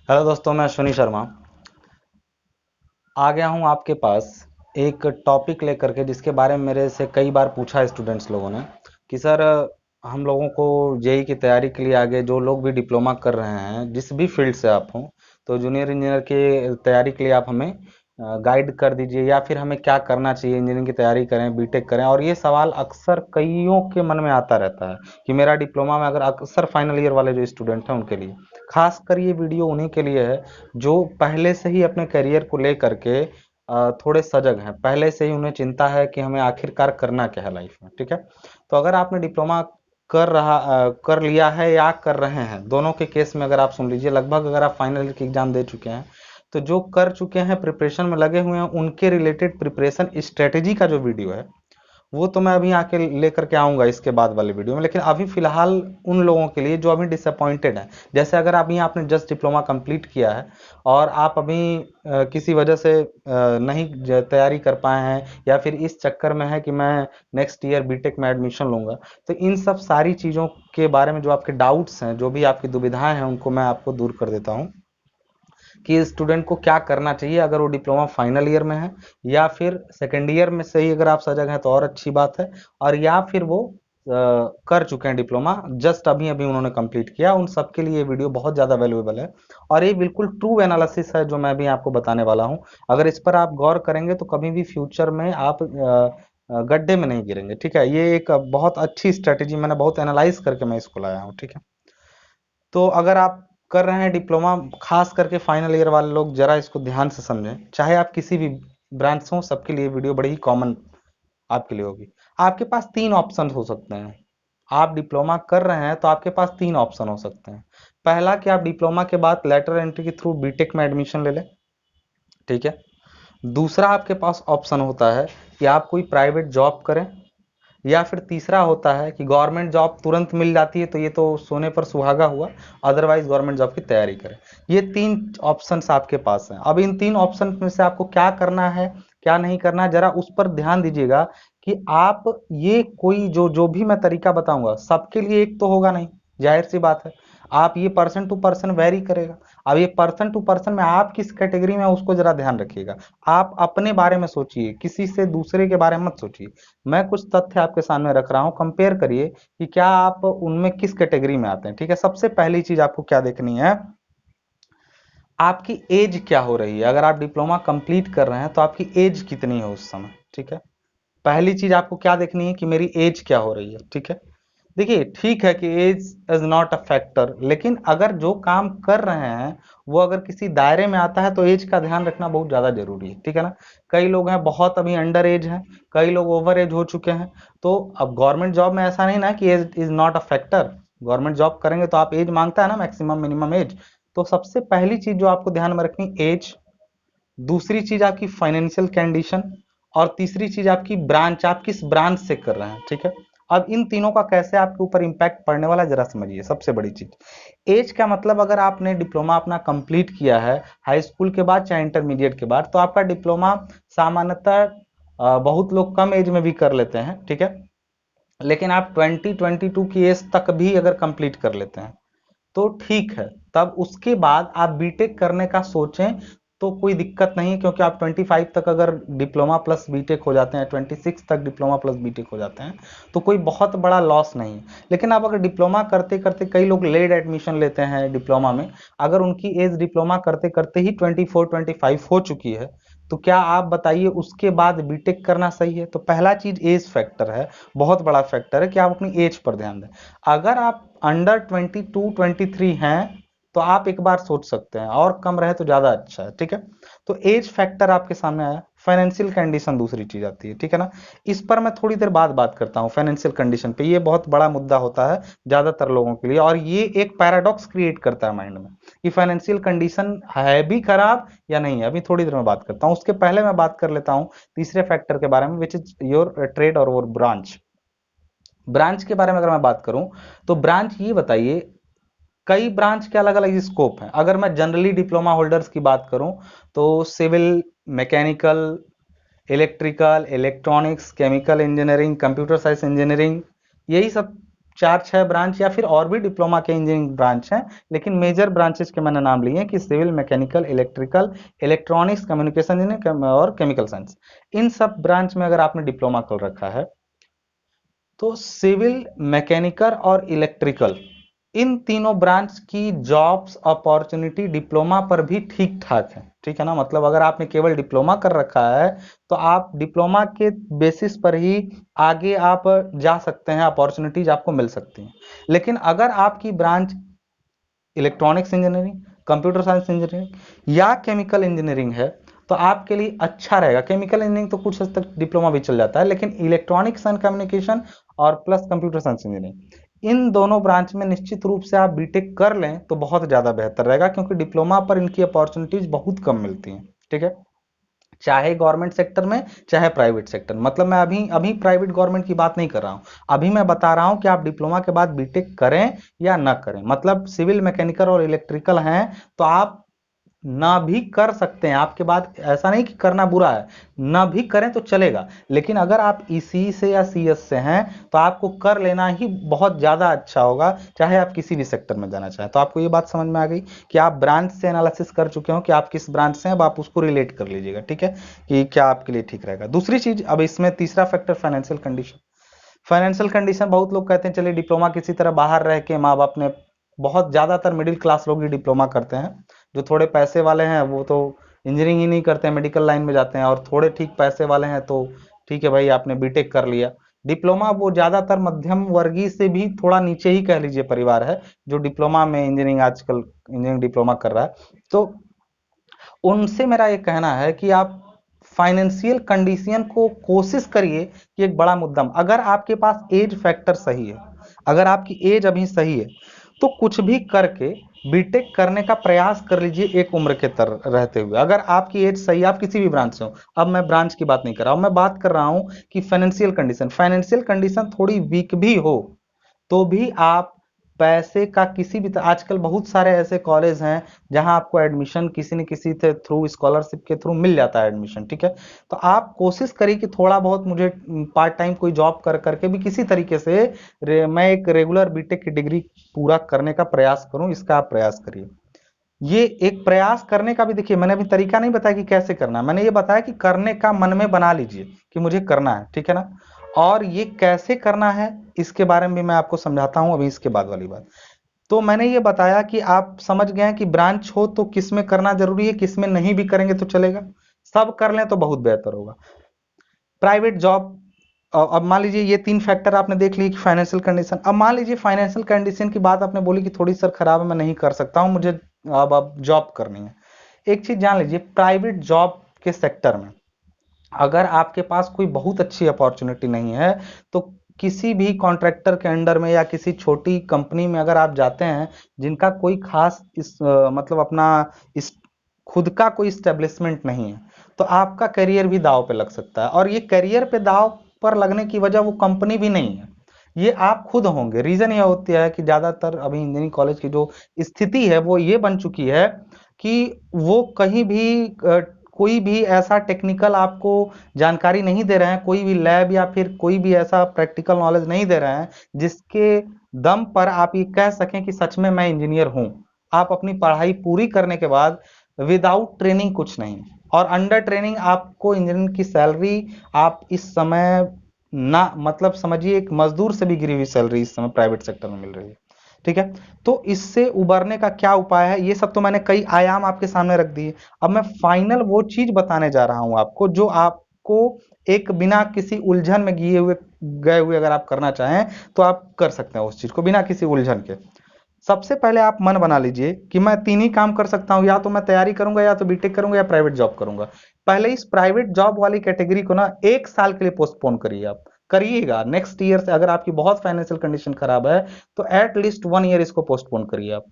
Hello दोस्तों, मैं अश्विनी शर्मा आ गया हूं आपके पास एक टॉपिक लेकर के, जिसके बारे में मेरे से कई बार पूछा है स्टूडेंट्स लोगों ने कि सर, हम लोगों को जेई की तैयारी के लिए आगे जो लोग भी डिप्लोमा कर रहे हैं, जिस भी फील्ड से आप हों, तो जूनियर इंजीनियर की तैयारी के लिए आप हमें गाइड कर दीजिए, या फिर हमें क्या करना चाहिए, इंजीनियरिंग की तैयारी करें, बीटेक करें। और ये सवाल अक्सर कईयों के मन में आता रहता है कि मेरा डिप्लोमा में, अगर अक्सर फाइनल ईयर वाले जो स्टूडेंट हैं उनके लिए, खासकर ये वीडियो उन्हीं के लिए है जो पहले से ही अपने करियर को लेकर के थोड़े सजग हैं। पहले से ही उन्हें चिंता है कि हमें आखिरकार करना क्या है लाइफ में। ठीक है, तो अगर आपने डिप्लोमा कर लिया है या कर रहे हैं, दोनों के केस में अगर आप सुन लीजिए, लगभग अगर आप फाइनल ईयर की एग्जाम दे चुके हैं, तो जो कर चुके हैं, प्रिपरेशन में लगे हुए हैं, उनके रिलेटेड प्रिपरेशन स्ट्रेटेजी का जो वीडियो है, वो तो मैं अभी आके लेकर के आऊंगा इसके बाद वाले वीडियो में। लेकिन अभी फिलहाल उन लोगों के लिए जो अभी डिसअपॉइंटेड हैं, जैसे अगर अभी आपने जस्ट डिप्लोमा कंप्लीट किया है और आप अभी किसी वजह से नहीं तैयारी कर पाए हैं, या फिर इस चक्कर में है कि मैं नेक्स्ट ईयर बीटेक में एडमिशन लूंगा, तो इन सब सारी चीज़ों के बारे में जो आपके डाउट्स हैं, जो भी आपकी दुविधाएं हैं, उनको मैं आपको दूर कर देता हूँ कि स्टूडेंट को क्या करना चाहिए अगर वो डिप्लोमा फाइनल ईयर में है, या फिर सेकेंड ईयर में से ही अगर आप सजग हैं तो और अच्छी बात है, और या फिर वो कर चुके हैं डिप्लोमा, जस्ट अभी अभी उन्होंने कंप्लीट किया, उन सबके लिए ये वीडियो बहुत ज़्यादा वैल्यूएबल है। और ये बिल्कुल ट्रू एनालिसिस है जो मैं भी आपको बताने वाला हूँ। अगर इस पर आप गौर करेंगे तो कभी भी फ्यूचर में आप गड्ढे में नहीं गिरेंगे। ठीक है, ये एक बहुत अच्छी स्ट्रेटेजी, मैंने बहुत एनालाइज करके मैं इसको लाया हूँ। ठीक है, तो अगर आप कर रहे हैं डिप्लोमा, खास करके फाइनल ईयर वाले लोग जरा इसको ध्यान से समझें, चाहे आप किसी भी ब्रांच से हो, सबके लिए वीडियो बड़ी ही कॉमन आपके लिए होगी। आपके पास तीन ऑप्शन हो सकते हैं। आप डिप्लोमा कर रहे हैं तो आपके पास तीन ऑप्शन हो सकते हैं। पहला कि आप डिप्लोमा के बाद लेटर एंट्री के थ्रू बीटेक में एडमिशन ले लें। ठीक है, दूसरा आपके पास ऑप्शन होता है कि आप कोई प्राइवेट जॉब करें, या फिर तीसरा होता है कि गवर्नमेंट जॉब तुरंत मिल जाती है तो ये तो सोने पर सुहागा हुआ, अदरवाइज गवर्नमेंट जॉब की तैयारी करें। ये तीन ऑप्शंस आपके पास हैं। अब इन तीन ऑप्शन में से आपको क्या करना है, क्या नहीं करना है, जरा उस पर ध्यान दीजिएगा कि आप, ये कोई जो जो भी मैं तरीका बताऊंगा, सबके लिए एक तो होगा नहीं, जाहिर सी बात है। आप ये पर्सन टू पर्सन वेरी करेगा। अब ये पर्सन टू पर्सन में आप किस कैटेगरी में हैं, उसको जरा ध्यान रखिएगा। आप अपने बारे में सोचिए, किसी से दूसरे के बारे में मत सोचिए। मैं कुछ तथ्य आपके सामने रख रहा हूं, कंपेयर करिए कि क्या आप उनमें किस कैटेगरी में आते हैं। ठीक है, सबसे पहली चीज आपको क्या देखनी है, आपकी एज क्या हो रही है। अगर आप डिप्लोमा कंप्लीट कर रहे हैं तो आपकी एज कितनी है उस समय। ठीक है, पहली चीज आपको क्या देखनी है कि मेरी एज क्या हो रही है। ठीक है, देखिए, ठीक है कि age is not a factor, लेकिन अगर जो काम कर रहे हैं वो अगर किसी दायरे में आता है तो एज का ध्यान रखना बहुत ज्यादा जरूरी है। ठीक है ना, कई लोग हैं बहुत अभी अंडर एज हैं, कई लोग ओवर एज हो चुके हैं। तो अब गवर्नमेंट जॉब में ऐसा नहीं ना कि age is not a factor. Government job करेंगे तो आप एज मांगता है ना, मैक्सिमम मिनिमम एज। तो सबसे पहली चीज जो आपको ध्यान में रखनी, एज। दूसरी चीज आपकी फाइनेंशियल कंडीशन। और तीसरी चीज आपकी ब्रांच, आप किस ब्रांच से कर रहे हैं। ठीक है, अब इन तीनों का कैसे आपके ऊपर इंपैक्ट पड़ने वाला है, जरा समझिए। सबसे बड़ी चीज एज का मतलब, अगर आपने डिप्लोमा अपना कंप्लीट किया है हाई स्कूल के बाद चाहे इंटरमीडिएट के बाद, तो आपका डिप्लोमा सामान्यतः बहुत लोग कम एज में भी कर लेते हैं। ठीक है, लेकिन आप 20-22 की एज तक भी अगर कंप्लीट कर लेते हैं तो ठीक है, तब उसके बाद आप बीटेक करने का सोचें तो कोई दिक्कत नहीं है, क्योंकि आप 25 तक अगर डिप्लोमा प्लस बीटेक हो जाते हैं, 26 तक डिप्लोमा प्लस बीटेक हो जाते हैं, तो कोई बहुत बड़ा लॉस नहीं है। लेकिन आप अगर डिप्लोमा करते करते, कई लोग लेट एडमिशन लेते हैं डिप्लोमा में, अगर उनकी एज डिप्लोमा करते करते ही 24-25 हो चुकी है, तो क्या आप बताइए उसके बाद बीटेक करना सही है। तो पहला चीज एज फैक्टर है, बहुत बड़ा फैक्टर है कि आप अपनी एज पर ध्यान दें। अगर आप अंडर 22-23 हैं तो आप एक बार सोच सकते हैं, और कम रहे तो ज्यादा अच्छा है। ठीक है, तो एज फैक्टर आपके सामने आया। फाइनेंशियल कंडीशन दूसरी चीज आती है। ठीक है ना, इस पर मैं थोड़ी देर बाद बात करता हूं। फाइनेंशियल कंडीशन पे ये बहुत बड़ा मुद्दा होता है ज्यादातर लोगों के लिए, और ये एक पैराडॉक्स क्रिएट करता है माइंड में कि फाइनेंशियल कंडीशन है भी खराब या नहीं है। अभी थोड़ी देर में बात करता हूं, उसके पहले मैं बात कर लेता हूं तीसरे फैक्टर के बारे में, विच इज योर ट्रेड और ब्रांच। ब्रांच के बारे में अगर मैं बात करूं तो ब्रांच ये बताइए, कई ब्रांच के अलग अलग स्कोप हैं। अगर मैं जनरली डिप्लोमा होल्डर्स की बात करूं तो civil, mechanical, electrical, electronics, chemical engineering, computer science engineering, यही सब चार छह ब्रांच या फिर और भी डिप्लोमा के इंजीनियरिंग ब्रांच हैं, लेकिन मेजर ब्रांचेस के मैंने नाम लिए हैं कि civil, mechanical, electrical, electronics, communication engineering और केमिकल साइंस। इन सब ब्रांच में अगर आपने डिप्लोमा कर रखा है तो सिविल, मैकेनिकल और इलेक्ट्रिकल, इन तीनों ब्रांच की जॉब्स अपॉर्चुनिटी डिप्लोमा पर भी ठीक ठाक है। ठीक है ना, मतलब अगर आपने केवल डिप्लोमा कर रखा है तो आप डिप्लोमा के बेसिस पर ही आगे आप जा सकते हैं, अपॉर्चुनिटीज आपको मिल सकती हैं। लेकिन अगर आपकी branch electronics engineering, computer science engineering या केमिकल इंजीनियरिंग है तो आपके लिए अच्छा रहेगा। केमिकल इंजीनियरिंग तो कुछ हद तक डिप्लोमा भी चल जाता है, लेकिन इलेक्ट्रॉनिक्स एंड कम्युनिकेशन और प्लस कंप्यूटर साइंस इंजीनियरिंग, इन दोनों ब्रांच में निश्चित रूप से आप बीटेक कर लें तो बहुत ज़्यादा बेहतर रहेगा, क्योंकि डिप्लोमा पर इनकी अपॉर्चुनिटीज बहुत कम मिलती हैं। ठीक है, चाहे गवर्नमेंट सेक्टर में चाहे प्राइवेट सेक्टर, मतलब मैं अभी अभी प्राइवेट गवर्नमेंट की बात नहीं कर रहा हूं, अभी मैं बता रहा हूं कि आप डिप्लोमा के बाद बीटेक करें या ना करें। मतलब सिविल, मैकेनिकल और इलेक्ट्रिकल हैं तो आप ना भी कर सकते हैं, आपके बाद ऐसा नहीं कि करना बुरा है, ना भी करें तो चलेगा। लेकिन अगर आप ईसी से या सीएस से हैं तो आपको कर लेना ही बहुत ज्यादा अच्छा होगा, चाहे आप किसी भी सेक्टर में जाना चाहें। तो आपको ये बात समझ में आ गई कि आप ब्रांच से एनालिसिस कर चुके हो कि आप किस ब्रांच से हैं, अब आप उसको रिलेट कर लीजिएगा। ठीक है, कि क्या आपके लिए ठीक रहेगा। दूसरी चीज, अब इसमें तीसरा factor financial condition. Financial condition, बहुत लोग कहते हैं चलिए डिप्लोमा किसी तरह बाहर रह के, माँ बाप ने, बहुत ज्यादातर मिडिल क्लास लोग ही डिप्लोमा करते हैं। जो थोड़े पैसे वाले हैं वो तो इंजीनियरिंग ही नहीं करते हैं, मेडिकल लाइन में जाते हैं, और थोड़े ठीक पैसे वाले हैं तो ठीक है भाई, आपने बीटेक कर लिया। डिप्लोमा वो ज्यादातर मध्यम वर्गीय से भी थोड़ा नीचे ही कह लीजिए परिवार है जो डिप्लोमा में इंजीनियरिंग, आजकल इंजीनियरिंग डिप्लोमा कर रहा है। तो उनसे मेरा ये कहना है कि आप फाइनेंशियल कंडीशन को कोशिश करिए कि एक बड़ा मुद्दा, अगर आपके पास एज फैक्टर सही है, अगर आपकी एज अभी सही है तो कुछ भी करके बीटेक करने का प्रयास कर लीजिए एक उम्र के तर रहते हुए। अगर आपकी एज सही है, आप किसी भी ब्रांच से हो, अब मैं ब्रांच की बात नहीं कर रहा हूं, मैं बात कर रहा हूं कि फाइनेंशियल कंडीशन थोड़ी वीक भी हो तो भी आप पैसे का किसी भी आजकल बहुत सारे ऐसे कॉलेज हैं जहां आपको एडमिशन किसी न किसी के थ्रू, स्कॉलरशिप के थ्रू मिल जाता है एडमिशन। ठीक है, तो आप कोशिश करिए कि थोड़ा बहुत मुझे पार्ट टाइम कोई जॉब कर करके भी किसी तरीके से मैं एक रेगुलर बीटेक की डिग्री पूरा करने का प्रयास करूं, इसका आप प्रयास करिए। ये एक प्रयास करने का भी, देखिए मैंने अभी तरीका नहीं बताया कि कैसे करना है, मैंने ये बताया कि करने का मन में बना लीजिए कि मुझे करना है। ठीक है ना, और ये कैसे करना है इसके बारे में भी मैं आपको समझाता हूं अभी इसके बाद वाली बात। तो मैंने ये बताया कि आप समझ गए कि ब्रांच हो तो किस में करना जरूरी है, किस में नहीं भी करेंगे तो चलेगा, सब कर लें तो बहुत बेहतर होगा। प्राइवेट जॉब, अब मान लीजिए ये तीन फैक्टर आपने देख लिए कि फाइनेंशियल कंडीशन। अब मान लीजिए फाइनेंशियल कंडीशन की बात आपने बोली कि थोड़ी सर खराब है, मैं नहीं कर सकता हूं, मुझे अब जॉब करनी है। एक चीज जान लीजिए, प्राइवेट जॉब के सेक्टर में अगर आपके पास कोई बहुत अच्छी अपॉर्चुनिटी नहीं है तो किसी भी कॉन्ट्रैक्टर के अंडर में या किसी छोटी कंपनी में अगर आप जाते हैं जिनका कोई खास मतलब अपना इस खुद का कोई स्टेब्लिशमेंट नहीं है, तो आपका करियर भी दांव पे लग सकता है। और ये करियर पे दांव पर लगने की वजह वो कंपनी भी नहीं है, ये आप खुद होंगे। रीजन ये होती है कि ज्यादातर अभी इंजीनियरिंग कॉलेज की जो स्थिति है वो ये बन चुकी है कि वो कहीं भी कोई भी ऐसा टेक्निकल आपको जानकारी नहीं दे रहे हैं, कोई भी लैब या फिर कोई भी ऐसा प्रैक्टिकल नॉलेज नहीं दे रहे हैं जिसके दम पर आप ये कह सकें कि सच में मैं इंजीनियर हूं। आप अपनी पढ़ाई पूरी करने के बाद विदाउट ट्रेनिंग कुछ नहीं, और अंडर ट्रेनिंग आपको इंजीनियर की सैलरी आप इस समय ना, मतलब समझिए एक मजदूर से भी गिरी हुई सैलरी इस समय प्राइवेट सेक्टर में मिल रही है। ठीक है, तो इससे उबरने का क्या उपाय है, ये सब तो मैंने कई आयाम आपके सामने रख दिए। अब मैं फाइनल वो चीज बताने जा रहा हूं आपको जो आपको एक बिना किसी उलझन में गए हुए अगर आप करना चाहें तो आप कर सकते हैं उस चीज को बिना किसी उलझन के। सबसे पहले आप मन बना लीजिए कि मैं तीन ही काम कर सकता हूं, या तो मैं तैयारी करूंगा, या तो बीटेक करूंगा, या प्राइवेट जॉब करूंगा। पहले इस प्राइवेट जॉब वाली कैटेगरी को ना एक साल के लिए पोस्टपोन करिए, आप करिएगा नेक्स्ट ईयर से। अगर आपकी बहुत फाइनेंशियल कंडीशन खराब है तो एट लीस्ट 1 ईयर इसको पोस्टपोन करिए आप।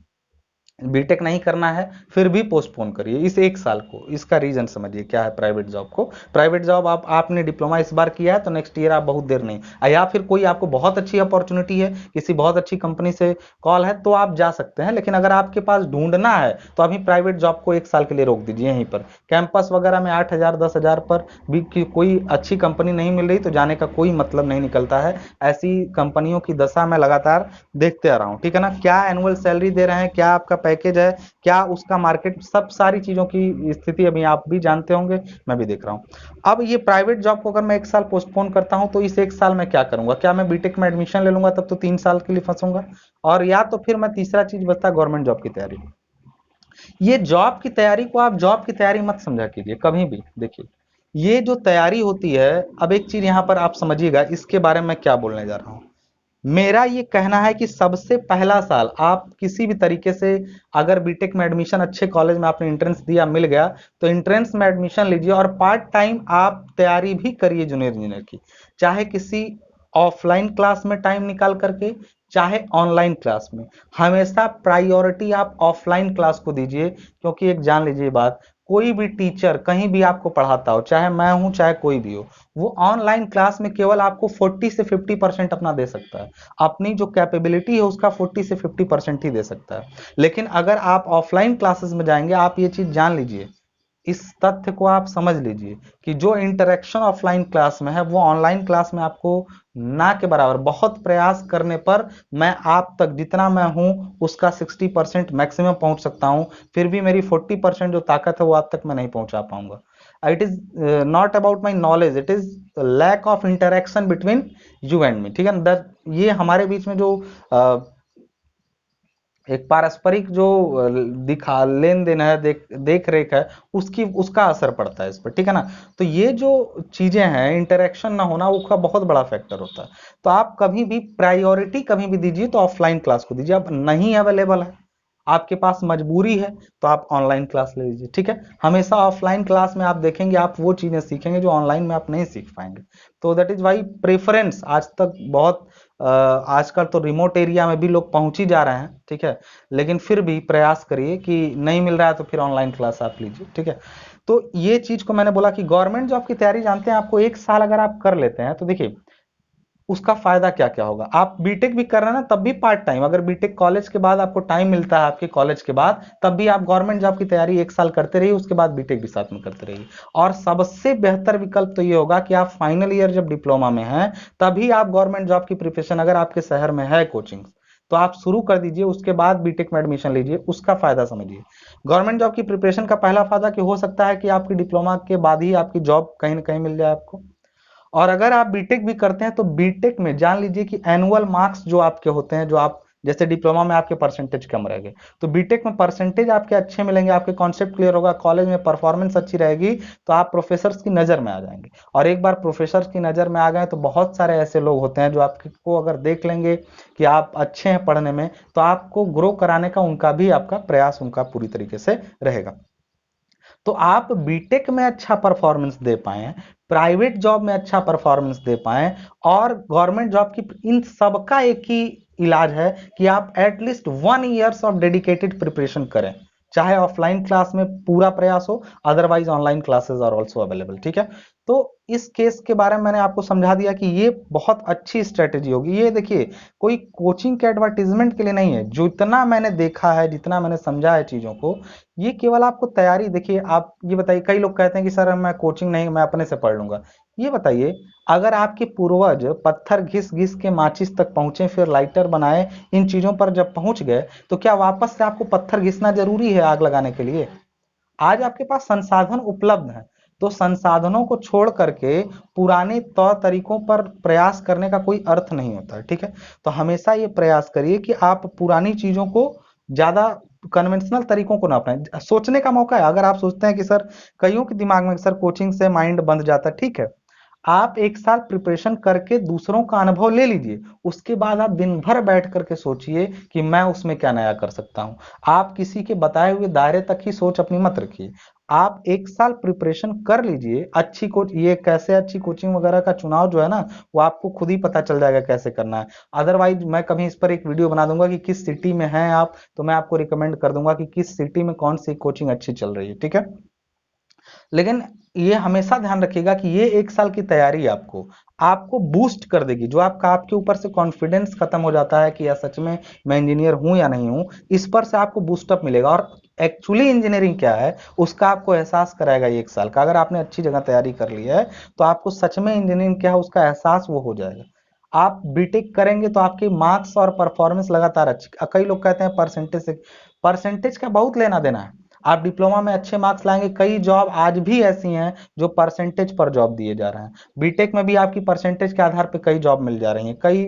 बीटेक नहीं करना है फिर भी पोस्टपोन करिए इस एक साल को। इसका रीजन समझिए क्या है प्राइवेट जॉब को। प्राइवेट जॉब आपने डिप्लोमा इस बार किया है तो नेक्स्ट ईयर आप बहुत देर नहीं, या फिर कोई आपको बहुत अच्छी अपॉर्चुनिटी है, किसी बहुत अच्छी कंपनी से कॉल है तो आप जा सकते हैं, लेकिन अगर आपके पास ढूंढना है तो अभी प्राइवेट जॉब को एक साल के लिए रोक दीजिए। यहीं पर कैंपस वगैरह में 8,000 10,000 पर भी कोई अच्छी कंपनी नहीं मिल रही तो जाने का कोई मतलब नहीं निकलता है। ऐसी कंपनियों की दशा मैं लगातार देखते आ रहा हूँ, ठीक है ना। क्या एनुअल सैलरी दे रहे हैं, क्या आपका पैकेज है, क्या उसका मार्केट, सब सारी चीजों की स्थिति अभी आप भी जानते होंगे, मैं भी देख रहा हूँ। अब ये प्राइवेट जॉब को अगर मैं एक साल पोस्टपोन करता हूं तो इस एक साल में क्या करूंगा? क्या मैं बीटेक में एडमिशन ले लूंगा? तब तो 3 साल के लिए फंसूंगा। और या तो फिर मैं तीसरा चीज बचता है गवर्नमेंट जॉब की तैयारी। ये जॉब की तैयारी को आप जॉब की तैयारी मत समझा कीजिए कभी भी। देखिए ये जो तैयारी होती है, अब एक चीज यहां पर आप समझिएगा इसके बारे में क्या बोलने जा रहा हूं। मेरा ये कहना है कि सबसे पहला साल आप किसी भी तरीके से, अगर बीटेक में एडमिशन अच्छे कॉलेज में आपने एंट्रेंस दिया मिल गया तो एंट्रेंस में एडमिशन लीजिए और पार्ट टाइम आप तैयारी भी करिए जूनियर इंजीनियर की, चाहे किसी ऑफलाइन क्लास में टाइम निकाल करके, चाहे ऑनलाइन क्लास में। हमेशा प्रायोरिटी आप ऑफलाइन क्लास को दीजिए, क्योंकि एक जान लीजिए बात, कोई भी टीचर कहीं भी आपको पढ़ाता हो, चाहे मैं हूं चाहे कोई भी हो, वो ऑनलाइन क्लास में केवल आपको 40 से 50% अपना दे सकता है। अपनी जो कैपेबिलिटी है उसका 40 से 50% ही दे सकता है। लेकिन अगर आप ऑफलाइन क्लासेस में जाएंगे, आप ये चीज जान लीजिए, इस तथ्य को आप समझ लीजिए कि जो इंटरेक्शन ऑफलाइन क्लास में है वो ऑनलाइन क्लास में आपको ना के बराबर, बहुत प्रयास करने पर मैं आप तक जितना मैं हूं उसका 60% मैक्सिमम पहुंच सकता हूं, फिर भी मेरी 40% जो ताकत है वो आप तक मैं नहीं पहुंचा पाऊंगा। It is not about my knowledge, it is lack of interaction between you and me, ठीक है ना। ये हमारे बीच में जो एक पारस्परिक जो दिखा लेन देन है, देख रेख है, उसकी उसका असर पड़ता है इस पर, ठीक है ना। तो ये जो चीजें हैं, इंटरेक्शन ना होना, उसका बहुत बड़ा फैक्टर होता है। तो आप कभी भी प्रायोरिटी कभी भी दीजिए तो ऑफलाइन क्लास को दीजिए। अब नहीं अवेलेबल है, आपके पास मजबूरी है, तो आप ऑनलाइन क्लास ले लीजिए, ठीक है। हमेशा ऑफलाइन क्लास में आप देखेंगे आप वो चीजें सीखेंगे जो ऑनलाइन में आप नहीं सीख पाएंगे। तो दैट इज वाई प्रेफरेंस आज तक बहुत आजकल तो रिमोट एरिया में भी लोग पहुंच ही जा रहे हैं, ठीक है। लेकिन फिर भी प्रयास करिए कि नहीं मिल रहा है तो फिर ऑनलाइन क्लास आप लीजिए, ठीक है। तो ये चीज को मैंने बोला कि गवर्नमेंट जॉब की तैयारी, जानते हैं आपको एक साल अगर आप कर लेते हैं तो देखिए उसका फायदा क्या क्या होगा। आप बीटेक भी कर रहे हैं ना, तब भी पार्ट टाइम, अगर बीटेक कॉलेज के बाद आपको टाइम मिलता है आपके कॉलेज के बाद, तब भी आप गवर्नमेंट जॉब की तैयारी एक साल करते रहिए, उसके बाद बीटेक भी साथ में करते रहिए। और सबसे बेहतर विकल्प तो ये होगा कि आप फाइनल ईयर जब डिप्लोमा में हैं तभी आप गवर्नमेंट जॉब की प्रिपरेशन, अगर आपके शहर में है कोचिंग तो आप शुरू कर दीजिए, उसके बाद बीटेक में एडमिशन लीजिए। उसका फायदा समझिए, गवर्नमेंट जॉब की प्रिपरेशन का पहला फायदा कि हो सकता है कि आपकी डिप्लोमा के बाद ही आपकी जॉब कहीं ना कहीं मिल जाए आपको। और अगर आप बीटेक भी करते हैं तो बीटेक में जान लीजिए कि एनुअल मार्क्स जो आपके होते हैं, जो आप जैसे डिप्लोमा में आपके परसेंटेज कम रहेंगे, तो बीटेक में परसेंटेज आपके अच्छे मिलेंगे, आपके कॉन्सेप्ट क्लियर होगा, कॉलेज में परफॉर्मेंस अच्छी रहेगी, तो आप प्रोफेसर्स की नजर में आ जाएंगे। और एक बार प्रोफेसर्स की नजर में आ गए तो बहुत सारे ऐसे लोग होते हैं जो आपको अगर देख लेंगे कि आप अच्छे हैं पढ़ने में, तो आपको ग्रो कराने का उनका भी, आपका प्रयास उनका पूरी तरीके से रहेगा। तो आप बीटेक में अच्छा परफॉर्मेंस दे पाए, प्राइवेट जॉब में अच्छा परफॉर्मेंस दे पाए, और गवर्नमेंट जॉब की, इन सबका एक ही इलाज है कि आप at least 1 years of dedicated preparation करें, चाहे ऑफलाइन क्लास में पूरा प्रयास हो, otherwise online classes are also available, ठीक है। तो इस केस के बारे में मैंने आपको समझा दिया कि ये बहुत अच्छी स्ट्रेटेजी होगी। ये देखिए कोई कोचिंग के एडवर्टीजमेंट के लिए नहीं है, जितना मैंने देखा है, जितना मैंने समझा है चीजों को, ये केवल आपको तैयारी, देखिए आप ये बताइए, कई लोग कहते हैं कि सर मैं कोचिंग नहीं, मैं अपने से पढ़ लूंगा। ये बताइए, अगर आपके पूर्वज पत्थर घिस घिस के माचिस तक पहुंचे, फिर लाइटर बनाए, इन चीजों पर जब पहुंच गए, तो क्या वापस से आपको पत्थर घिसना जरूरी है आग लगाने के लिए? आज आपके पास संसाधन उपलब्ध हैं, तो संसाधनों को छोड़ करके पुराने तौर तरीकों पर प्रयास करने का कोई अर्थ नहीं होता है, ठीक है। तो हमेशा ये प्रयास करिए कि आप पुरानी चीजों को ज्यादा, कन्वेंशनल तरीकों को ना अपनाएं। सोचने का मौका है, अगर आप सोचते हैं कि सर, कईयों के दिमाग में सर कोचिंग से माइंड बंद जाता है, ठीक है, आप एक साल प्रिपरेशन करके दूसरों का अनुभव ले लीजिए, उसके बाद आप दिन भर बैठ करके सोचिए कि मैं उसमें क्या नया कर सकता हूं। आप किसी के बताए हुए दायरे तक ही सोच अपनी मत रखिए। आप एक साल प्रिपरेशन कर लीजिए, अच्छी कोच ये कैसे अच्छी कोचिंग वगैरह का चुनाव जो है ना, वो आपको खुद ही पता चल जाएगा कैसे करना है। अदरवाइज मैं कभी इस पर एक वीडियो बना दूंगा कि किस सिटी में हैं आप, तो मैं आपको रिकमेंड कर दूंगा कि किस सिटी में कौन सी कोचिंग अच्छी चल रही है, ठीक है। लेकिन ये हमेशा ध्यान रखिएगा कि ये एक साल की तैयारी आपको आपको बूस्ट कर देगी। जो आपका आपके ऊपर से कॉन्फिडेंस खत्म हो जाता है कि यार सच में मैं इंजीनियर हूं या नहीं हूं, इस पर से आपको बूस्टअप मिलेगा। और एक्चुअली इंजीनियरिंग क्या है उसका आपको एहसास कराएगा ये एक साल का। अगर आपने अच्छी जगह तैयारी कर ली है तो आपको सच में इंजीनियरिंग क्या है उसका एहसास वो हो जाएगा। आप बीटेक करेंगे तो आपके मार्क्स और परफॉर्मेंस लगातार अच्छी, कई लोग कहते हैं परसेंटेज से, परसेंटेज का बहुत लेना देना है। आप डिप्लोमा में अच्छे मार्क्स लाएंगे, कई जॉब आज भी ऐसी हैं जो परसेंटेज पर जॉब दिए जा रहे हैं। बीटेक में भी आपकी परसेंटेज के आधार पे कई जॉब मिल जा रही हैं, कई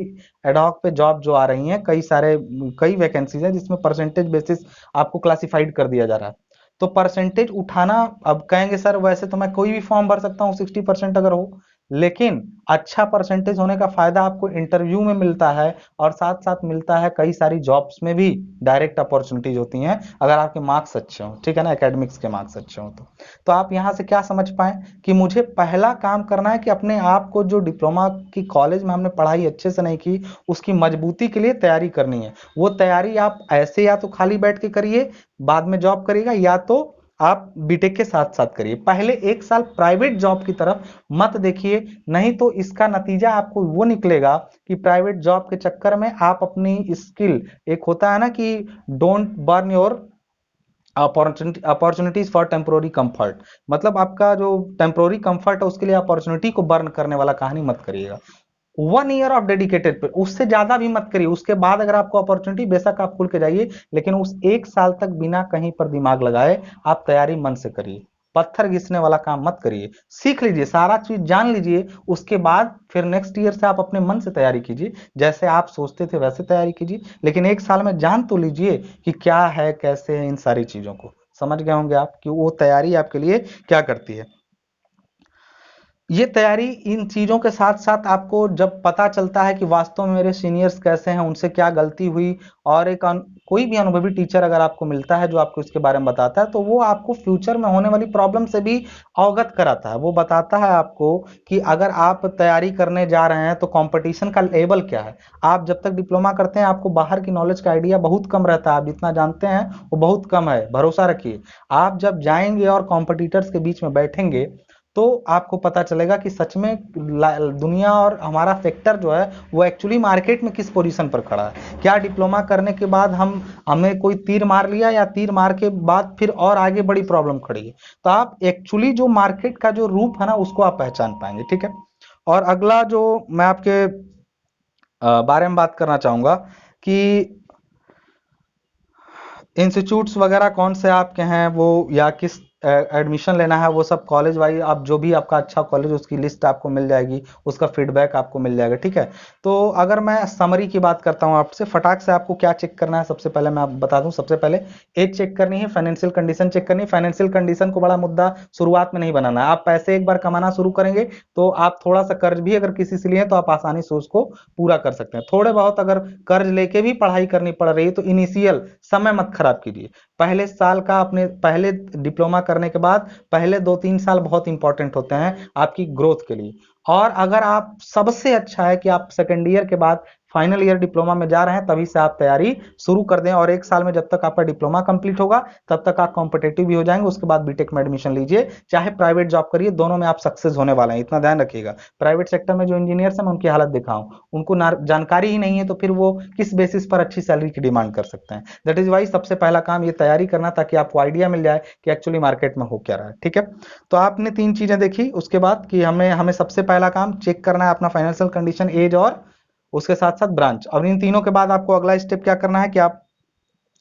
एडहॉक पे जॉब जो आ रही हैं, कई वैकेंसीज हैं जिसमें परसेंटेज बेसिस आपको क्लासिफाइड कर दिया जा रहा है। तो परसेंटेज उठाना, अब कहेंगे सर वैसे तो मैं कोई भी फॉर्म भर सकता हूँ 60% अगर हो, लेकिन अच्छा परसेंटेज होने का फायदा आपको इंटरव्यू में मिलता है और साथ साथ मिलता है कई सारी जॉब्स में भी, डायरेक्ट अपॉर्चुनिटीज होती हैं अगर आपके मार्क्स अच्छे हों, ठीक है ना, एकेडमिक्स के मार्क्स अच्छे हों तो आप यहां से क्या समझ पाए कि मुझे पहला काम करना है कि अपने आप को, जो डिप्लोमा की कॉलेज में हमने पढ़ाई अच्छे से नहीं की उसकी मजबूती के लिए तैयारी करनी है। वो तैयारी आप ऐसे या तो खाली बैठ के करिए बाद में जॉब करिएगा, या तो आप बीटेक के साथ साथ करिए। पहले एक साल प्राइवेट जॉब की तरफ मत देखिए, नहीं तो इसका नतीजा आपको वो निकलेगा कि प्राइवेट जॉब के चक्कर में आप अपनी स्किल, एक होता है ना कि don't burn your opportunities for temporary comfort, मतलब आपका जो टेम्पोररी कंफर्ट है उसके लिए अपॉर्चुनिटी को बर्न करने वाला कहानी मत करिएगा। 1 ईयर ऑफ डेडिकेटेड पे, उससे ज्यादा भी मत करिए। उसके बाद अगर आपको अपॉर्चुनिटी, बेशक आप खुल के जाइए, लेकिन उस एक साल तक बिना कहीं पर दिमाग लगाए आप तैयारी मन से करिए। पत्थर घिसने वाला काम मत करिए, सीख लीजिए, सारा चीज जान लीजिए, उसके बाद फिर नेक्स्ट ईयर से आप अपने मन से तैयारी कीजिए, जैसे आप सोचते थे वैसे तैयारी कीजिए, लेकिन एक साल में जान तो लीजिए कि क्या है कैसे है, इन सारी चीजों को समझ गए होंगे आप कि वो तैयारी आपके लिए क्या करती है। ये तैयारी इन चीजों के साथ साथ आपको जब पता चलता है कि वास्तव में मेरे सीनियर्स कैसे हैं, उनसे क्या गलती हुई, और कोई भी अनुभवी टीचर अगर आपको मिलता है जो आपको इसके बारे में बताता है, तो वो आपको फ्यूचर में होने वाली प्रॉब्लम से भी अवगत कराता है। वो बताता है आपको कि अगर आप तैयारी करने जा रहे हैं तो कंपटीशन का लेवल क्या है। आप जब तक डिप्लोमा करते हैं आपको बाहर की नॉलेज का आइडिया बहुत कम रहता है, आप जितना जानते हैं वो बहुत कम है, भरोसा रखिए। आप जब जाएंगे और कॉम्पिटिटर्स के बीच में बैठेंगे तो आपको पता चलेगा कि सच में दुनिया और हमारा सेक्टर जो है वो एक्चुअली मार्केट में किस पोजीशन पर खड़ा है। क्या डिप्लोमा करने के बाद हमें कोई तीर मार लिया, या तीर मार के बाद फिर और आगे बड़ी प्रॉब्लम खड़ी है। तो आप एक्चुअली जो मार्केट का जो रूप है ना उसको आप पहचान पाएंगे, ठीक है। और अगला जो मैं आपके बारे में बात करना चाहूंगा कि इंस्टीट्यूट्स वगैरह कौन से आपके हैं वो, या किस एडमिशन लेना है, वो सब कॉलेज वाइज आप जो भी आपका अच्छा कॉलेज उसकी लिस्ट आपको मिल जाएगी, उसका फीडबैक आपको मिल जाएगा, ठीक है। तो अगर मैं समरी की बात करता हूं आपसे, फटाक से आपको क्या चेक करना है, सबसे पहले मैं आप बता दूं, सबसे पहले एज चेक करनी है, फाइनेंशियल कंडीशन चेक करनी है। फाइनेंशियल कंडीशन को बड़ा मुद्दा शुरुआत में नहीं बनाना है। आप पैसे एक बार कमाना शुरू करेंगे तो आप थोड़ा सा कर्ज भी अगर किसी से लिए तो आप आसानी से उसको पूरा कर सकते हैं। थोड़े बहुत अगर कर्ज लेके भी पढ़ाई करनी पड़ रही है तो इनिशियल समय मत खराब कीजिए। पहले साल का, अपने पहले डिप्लोमा करने के बाद पहले 2-3 साल बहुत इंपॉर्टेंट होते हैं आपकी ग्रोथ के लिए। और अगर आप, सबसे अच्छा है कि आप सेकेंड ईयर के बाद फाइनल ईयर डिप्लोमा में जा रहे हैं तभी से आप तैयारी शुरू कर दें, और एक साल में जब तक आपका डिप्लोमा कंप्लीट होगा तब तक आप कॉम्पिटेटिव भी हो जाएंगे। उसके बाद बीटेक में एडमिशन लीजिए, चाहे प्राइवेट जॉब करिए, दोनों में आप सक्सेस होने वाले हैं, इतना ध्यान रखिएगा। प्राइवेट सेक्टर में जो इंजीनियर्स हैं मैं उनकी हालत दिखाऊं, उनको जानकारी ही नहीं है तो फिर वो किस बेसिस पर अच्छी सैलरी की डिमांड कर सकते हैं। दैट इज वाई सबसे पहला काम ये तैयारी करना, ताकि आपको आइडिया मिल जाए कि एक्चुअली मार्केट में हो क्या रहा है, ठीक है। तो आपने 3 चीजें देखी, उसके बाद कि हमें हमें सबसे पहला काम चेक करना है अपना फाइनेंशियल कंडीशन, एज और उसके साथ साथ ब्रांच। और इन तीनों के बाद आपको अगला स्टेप क्या करना है कि आप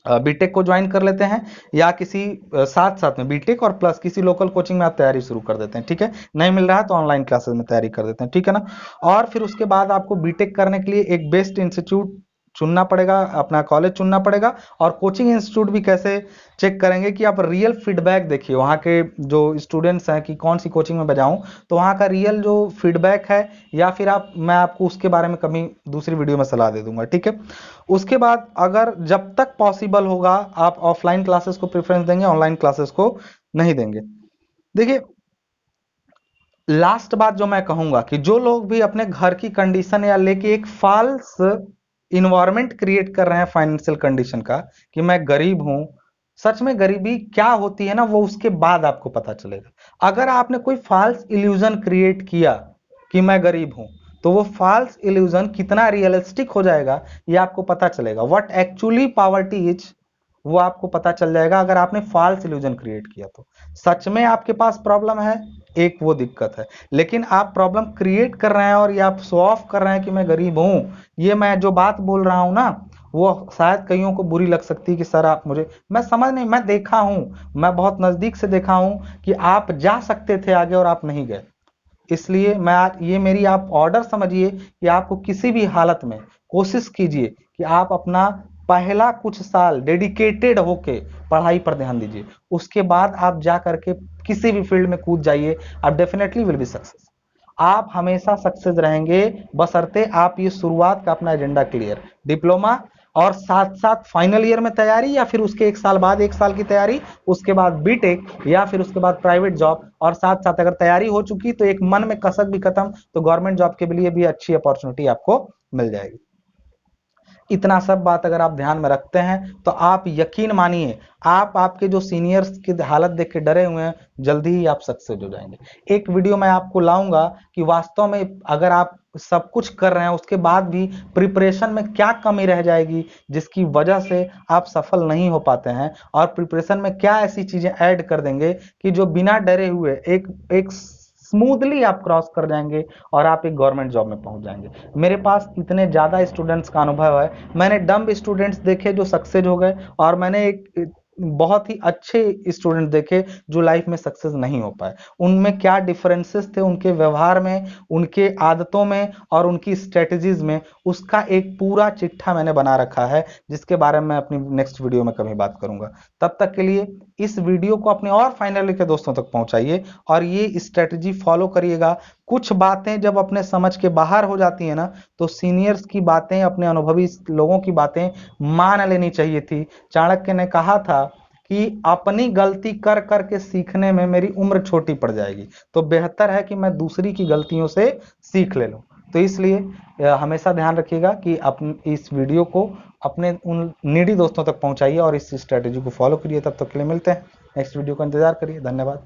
बीटेक को ज्वाइन कर लेते हैं, या किसी साथ साथ में बीटेक और प्लस किसी लोकल कोचिंग में आप तैयारी शुरू कर देते हैं, ठीक है। नहीं मिल रहा है तो ऑनलाइन क्लासेस में तैयारी कर देते हैं, ठीक है ना। और फिर उसके बाद आपको बीटेक करने के लिए एक बेस्ट इंस्टीट्यूट चुनना पड़ेगा, अपना कॉलेज चुनना पड़ेगा। और कोचिंग इंस्टीट्यूट भी कैसे चेक करेंगे कि आप रियल फीडबैक देखिए वहाँ के जो स्टूडेंट्स हैं कि कौन सी कोचिंग में बजाऊं, तो वहाँ का रियल जो फीडबैक है, या फिर मैं आपको उसके बारे में कभी दूसरी वीडियो में सलाह दे दूंगा, ठीक है। उसके बाद अगर जब तक पॉसिबल होगा आप ऑफलाइन क्लासेस को प्रेफरेंस देंगे, ऑनलाइन क्लासेस को नहीं देंगे। देखिए, लास्ट बात जो मैं कहूंगा कि जो लोग भी अपने घर की कंडीशन या लेके एक फॉल्स इन्वायरमेंट क्रिएट कर रहे हैं फाइनेंशियल कंडीशन का, कि मैं गरीब हूं, सच में गरीबी क्या होती है ना, वो उसके बाद आपको पता चलेगा। अगर आपने कोई फॉल्स इल्यूजन क्रिएट किया कि मैं गरीब हूं, तो वो फॉल्स इल्यूजन कितना रियलिस्टिक हो जाएगा ये आपको पता चलेगा। व्हाट एक्चुअली पॉवर्टी इज, वो आपको पता चल जाएगा अगर आपने फॉल्स इल्यूजन क्रिएट किया तो। सच में आपके पास प्रॉब्लम है, एक वो दिक्कत है, लेकिन आप प्रॉब्लम क्रिएट कर रहे हैं और ये आप शो ऑफ कर रहे हैं कि मैं गरीब हूं। ये मैं जो बात बोल रहा हूं ना, वो शायद कईयों को बुरी लग सकती है कि सर आप मुझे, मैं समझ नहीं, मैं देखा हूं, मैं बहुत नजदीक से देखा हूं कि आप जा सकते थे आगे और आप नहीं गए। इसलिए मैं आज ये मेरी आप ऑर्डर समझिए कि आपको किसी भी हालत में कोशिश कीजिए कि आप अपना पहला कुछ साल डेडिकेटेड होके पढ़ाई पर ध्यान दीजिए। उसके बाद आप जा करके किसी भी फील्ड में कूद जाइए, आप डेफिनेटली विल बी सक्सेस। आप हमेशा सक्सेस रहेंगे, बशर्ते आप ये शुरुआत का अपना एजेंडा क्लियर, डिप्लोमा और साथ साथ फाइनल ईयर में तैयारी, या फिर उसके एक साल बाद 1 साल की तैयारी, उसके बाद बीटेक, या फिर उसके बाद प्राइवेट जॉब, और साथ साथ अगर तैयारी हो चुकी तो एक मन में कसक भी खत्म, तो गवर्नमेंट जॉब के लिए भी अच्छी अपॉर्चुनिटी आपको मिल जाएगी। इतना सब बात अगर आप ध्यान में रखते हैं तो आप यकीन मानिए, आप आपके जो सीनियर्स की हालत देख के डरे हुए हैं, जल्दी ही आप सक्सेस हो जाएंगे। एक वीडियो मैं आपको लाऊंगा कि वास्तव में अगर आप सब कुछ कर रहे हैं उसके बाद भी प्रिपरेशन में क्या कमी रह जाएगी जिसकी वजह से आप सफल नहीं हो पाते हैं, और प्रिपरेशन में क्या ऐसी चीजें ऐड कर देंगे कि जो बिना डरे हुए एक एक स्मूथली आप क्रॉस कर जाएंगे और आप एक गवर्नमेंट जॉब में पहुंच जाएंगे। मेरे पास इतने ज्यादा स्टूडेंट्स का अनुभव है, मैंने डम्ब स्टूडेंट्स देखे जो सक्सेस हो गए, और मैंने एक बहुत ही अच्छे स्टूडेंट देखे जो लाइफ में सक्सेस नहीं हो पाए। उनमें क्या डिफरेंसेस थे उनके व्यवहार में, उनके आदतों में और उनकी स्ट्रेटजीज में, उसका एक पूरा चिट्ठा मैंने बना रखा है, जिसके बारे में मैं अपनी नेक्स्ट वीडियो में कभी बात करूंगा। तब तक के लिए इस वीडियो को अपने और फाइनली के दोस्तों तक पहुंचाइए और ये स्ट्रेटजी फॉलो करिएगा। कुछ बातें जब अपने समझ के बाहर हो जाती है ना, तो सीनियर्स की बातें, अपने अनुभवी लोगों की बातें मान लेनी चाहिए थी। चाणक्य ने कहा था कि अपनी गलती कर करके सीखने में मेरी उम्र छोटी पड़ जाएगी, तो बेहतर है कि मैं दूसरी की गलतियों से सीख ले लूं। तो इसलिए हमेशा ध्यान रखिएगा कि इस वीडियो को अपने उन नीडी दोस्तों तक पहुंचाइए और इस स्ट्रेटेजी को फॉलो करिए। तब तक के लिए मिलते हैं, नेक्स्ट वीडियो का इंतजार करिए। धन्यवाद।